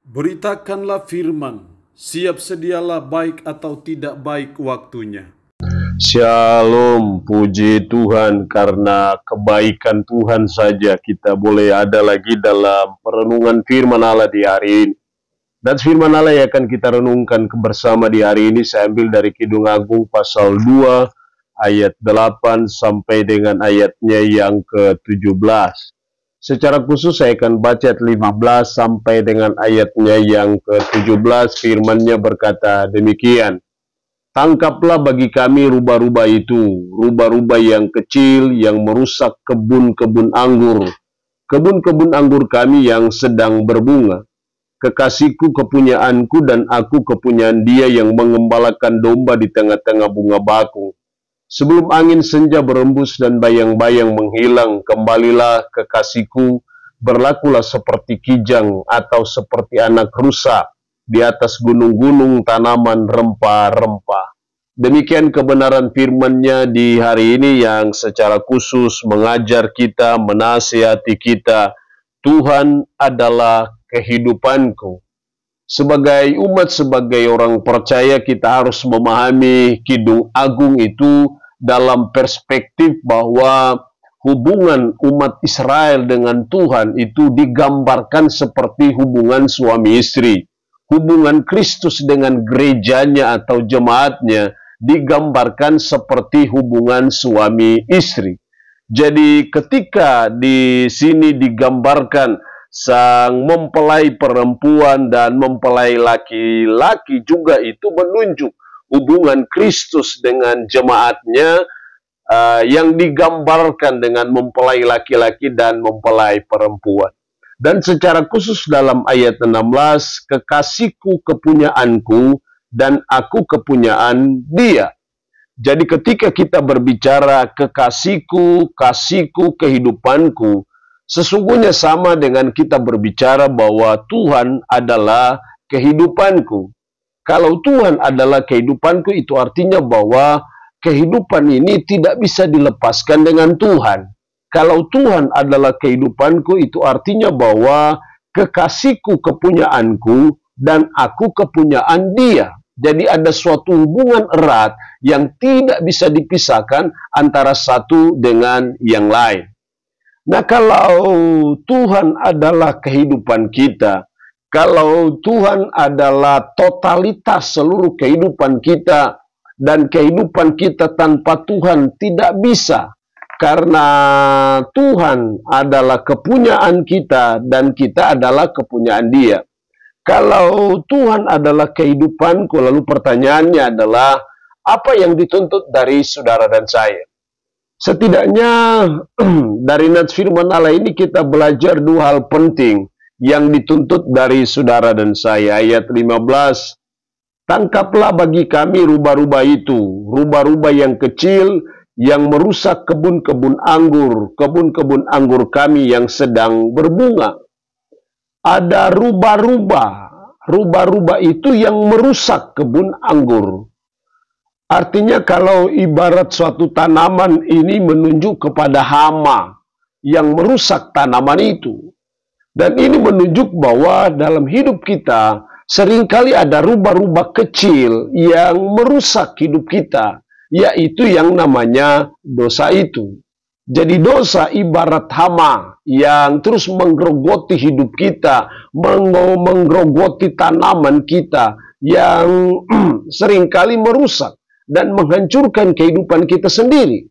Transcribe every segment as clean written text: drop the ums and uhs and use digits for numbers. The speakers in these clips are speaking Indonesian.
Beritakanlah firman, siap sedialah baik atau tidak baik waktunya. Shalom, puji Tuhan, karena kebaikan Tuhan saja kita boleh ada lagi dalam perenungan firman Allah di hari ini. Dan firman Allah yang akan kita renungkan bersama di hari ini saya ambil dari Kidung Agung pasal 2 ayat 8 sampai dengan ayatnya yang ke-17. Secara khusus saya akan baca ayat 15 sampai dengan ayatnya yang ke-17. Firman-Nya berkata demikian. Tangkaplah bagi kami rubah-rubah itu, rubah-rubah yang kecil yang merusak kebun-kebun anggur, kebun-kebun anggur kami yang sedang berbunga. Kekasihku kepunyaanku dan aku kepunyaan dia yang mengembalakan domba di tengah-tengah bunga bakung. Sebelum angin senja berembus dan bayang-bayang menghilang, kembalilah kekasihku, berlakulah seperti kijang atau seperti anak rusa di atas gunung-gunung tanaman rempah-rempah. Demikian kebenaran firman-Nya di hari ini yang secara khusus mengajar kita, menasihati kita. Tuhan adalah kehidupanku. Sebagai umat, sebagai orang percaya, kita harus memahami Kidung Agung itu dalam perspektif bahwa hubungan umat Israel dengan Tuhan itu digambarkan seperti hubungan suami istri. Hubungan Kristus dengan gerejanya atau jemaatnya digambarkan seperti hubungan suami istri. Jadi ketika di sini digambarkan sang mempelai perempuan dan mempelai laki-laki juga itu menunjuk hubungan Kristus dengan jemaatnya yang digambarkan dengan mempelai laki-laki dan mempelai perempuan. Dan secara khusus dalam ayat 16, kekasihku kepunyaanku dan aku kepunyaan dia. Jadi ketika kita berbicara kekasihku, kasihku, kehidupanku, sesungguhnya sama dengan kita berbicara bahwa Tuhan adalah kehidupanku. Kalau Tuhan adalah kehidupanku, itu artinya bahwa kehidupan ini tidak bisa dilepaskan dengan Tuhan. Kalau Tuhan adalah kehidupanku, itu artinya bahwa kekasihku kepunyaanku dan aku kepunyaan dia. Jadi ada suatu hubungan erat yang tidak bisa dipisahkan antara satu dengan yang lain. Nah, kalau Tuhan adalah kehidupan kita, kalau Tuhan adalah totalitas seluruh kehidupan kita, dan kehidupan kita tanpa Tuhan tidak bisa, karena Tuhan adalah kepunyaan kita dan kita adalah kepunyaan Dia. Kalau Tuhan adalah kehidupanku, lalu pertanyaannya adalah apa yang dituntut dari saudara dan saya? Setidaknya dari nats firman Allah ini kita belajar dua hal penting yang dituntut dari saudara dan saya. Ayat 15, tangkaplah bagi kami rubah-rubah itu, rubah-rubah yang kecil yang merusak kebun-kebun anggur kami yang sedang berbunga. Ada rubah-rubah itu yang merusak kebun anggur. Artinya kalau ibarat suatu tanaman ini menunjuk kepada hama yang merusak tanaman itu. Dan ini menunjuk bahwa dalam hidup kita seringkali ada rubah-rubah kecil yang merusak hidup kita, yaitu yang namanya dosa itu. Jadi dosa ibarat hama yang terus menggerogoti hidup kita, menggerogoti tanaman kita yang seringkali merusak dan menghancurkan kehidupan kita sendiri.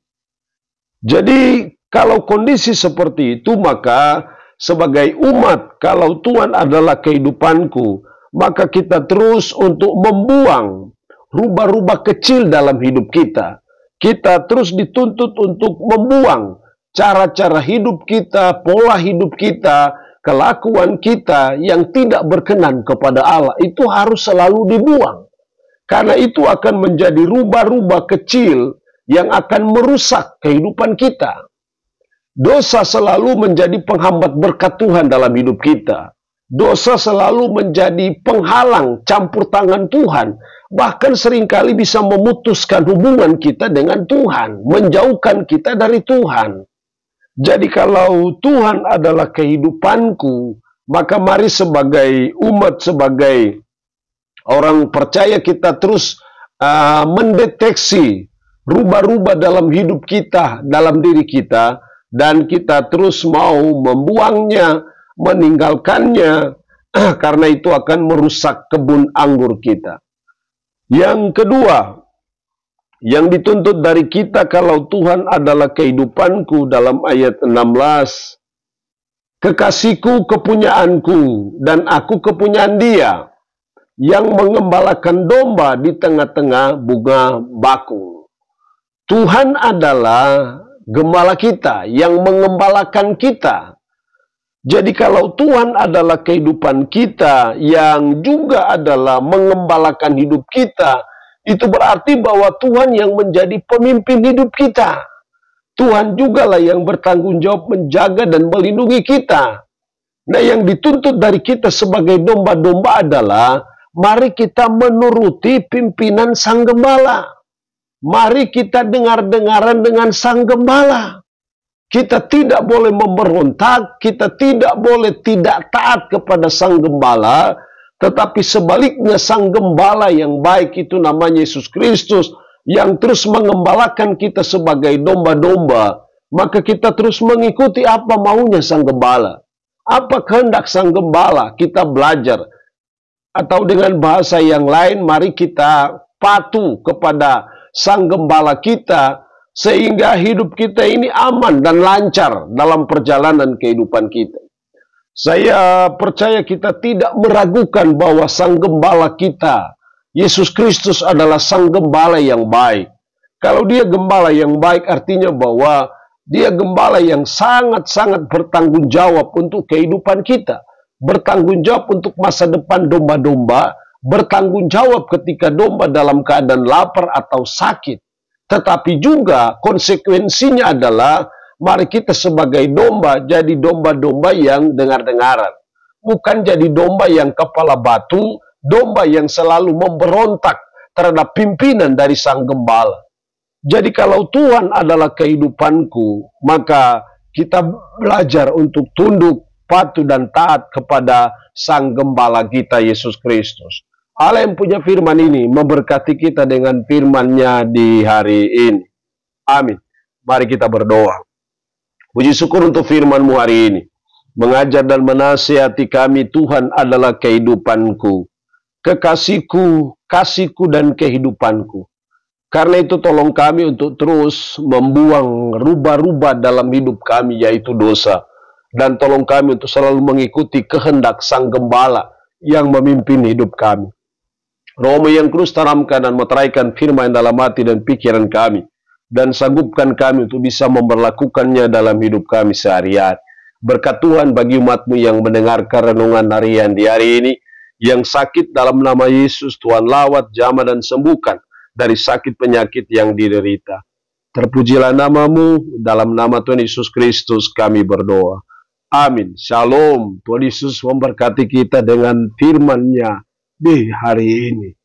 Jadi kalau kondisi seperti itu, maka sebagai umat, kalau Tuhan adalah kehidupanku, maka kita terus untuk membuang rubah-rubah kecil dalam hidup kita. Kita terus dituntut untuk membuang cara-cara hidup kita, pola hidup kita, kelakuan kita yang tidak berkenan kepada Allah. Itu harus selalu dibuang. Karena itu akan menjadi rubah-rubah kecil yang akan merusak kehidupan kita. Dosa selalu menjadi penghambat berkat Tuhan dalam hidup kita. Dosa selalu menjadi penghalang campur tangan Tuhan. Bahkan seringkali bisa memutuskan hubungan kita dengan Tuhan, menjauhkan kita dari Tuhan. Jadi kalau Tuhan adalah kehidupanku, Maka mari sebagai umat, sebagai orang percaya, kita terus mendeteksi rubah-rubah dalam hidup kita, dalam diri kita, dan kita terus mau membuangnya, meninggalkannya, karena itu akan merusak kebun anggur kita. Yang kedua, yang dituntut dari kita kalau Tuhan adalah kehidupanku, dalam ayat 16, kekasihku kepunyaanku, dan aku kepunyaan Dia, yang mengembalakan domba di tengah-tengah bunga bakung. Tuhan adalah gembala kita, yang mengembalakan kita. Jadi kalau Tuhan adalah kehidupan kita, yang juga adalah mengembalakan hidup kita, itu berarti bahwa Tuhan yang menjadi pemimpin hidup kita. Tuhan jugalah yang bertanggung jawab menjaga dan melindungi kita. Nah, yang dituntut dari kita sebagai domba-domba adalah, mari kita menuruti pimpinan Sang Gembala. Mari kita dengar-dengaran dengan Sang Gembala. Kita tidak boleh memberontak, kita tidak boleh tidak taat kepada Sang Gembala, tetapi sebaliknya Sang Gembala yang baik, itu namanya Yesus Kristus, yang terus mengembalakan kita sebagai domba-domba, maka kita terus mengikuti apa maunya Sang Gembala. Apa kehendak Sang Gembala, kita belajar. Atau dengan bahasa yang lain, mari kita patuh kepada Sang Gembala kita, sehingga hidup kita ini aman dan lancar dalam perjalanan kehidupan kita. Saya percaya kita tidak meragukan bahwa Sang Gembala kita, Yesus Kristus, adalah Sang Gembala yang baik. Kalau Dia gembala yang baik, artinya bahwa Dia gembala yang sangat-sangat bertanggung jawab untuk kehidupan kita. Bertanggung jawab untuk masa depan domba-domba, bertanggung jawab ketika domba dalam keadaan lapar atau sakit. Tetapi juga konsekuensinya adalah, mari kita sebagai domba jadi domba-domba yang dengar-dengaran. Bukan jadi domba yang kepala batu, domba yang selalu memberontak terhadap pimpinan dari Sang Gembala. Jadi kalau Tuhan adalah kehidupanku, maka kita belajar untuk tunduk, patuh, dan taat kepada Sang Gembala kita, Yesus Kristus. Allah yang punya firman ini memberkati kita dengan firman-Nya di hari ini. Amin. Mari kita berdoa. Puji syukur untuk firman-Mu hari ini. Mengajar dan menasihati kami, Tuhan adalah kehidupanku, kekasihku, kasihku, dan kehidupanku. Karena itu tolong kami untuk terus membuang rubah-rubah dalam hidup kami, yaitu dosa. Dan tolong kami untuk selalu mengikuti kehendak Sang Gembala yang memimpin hidup kami. Roh-Mu yang kudus tanamkan dan meteraikan firman dalam hati dan pikiran kami, dan sanggupkan kami untuk bisa memperlakukannya dalam hidup kami sehari-hari. Berkat Tuhan bagi umat-Mu yang mendengarkan renungan harian di hari ini, yang sakit dalam nama Yesus, Tuhan lawat, jamah, dan sembuhkan dari sakit penyakit yang diderita. Terpujilah nama-Mu, dalam nama Tuhan Yesus Kristus kami berdoa. Amin. Shalom. Tuhan Yesus memberkati kita dengan firman-Nya di hari ini.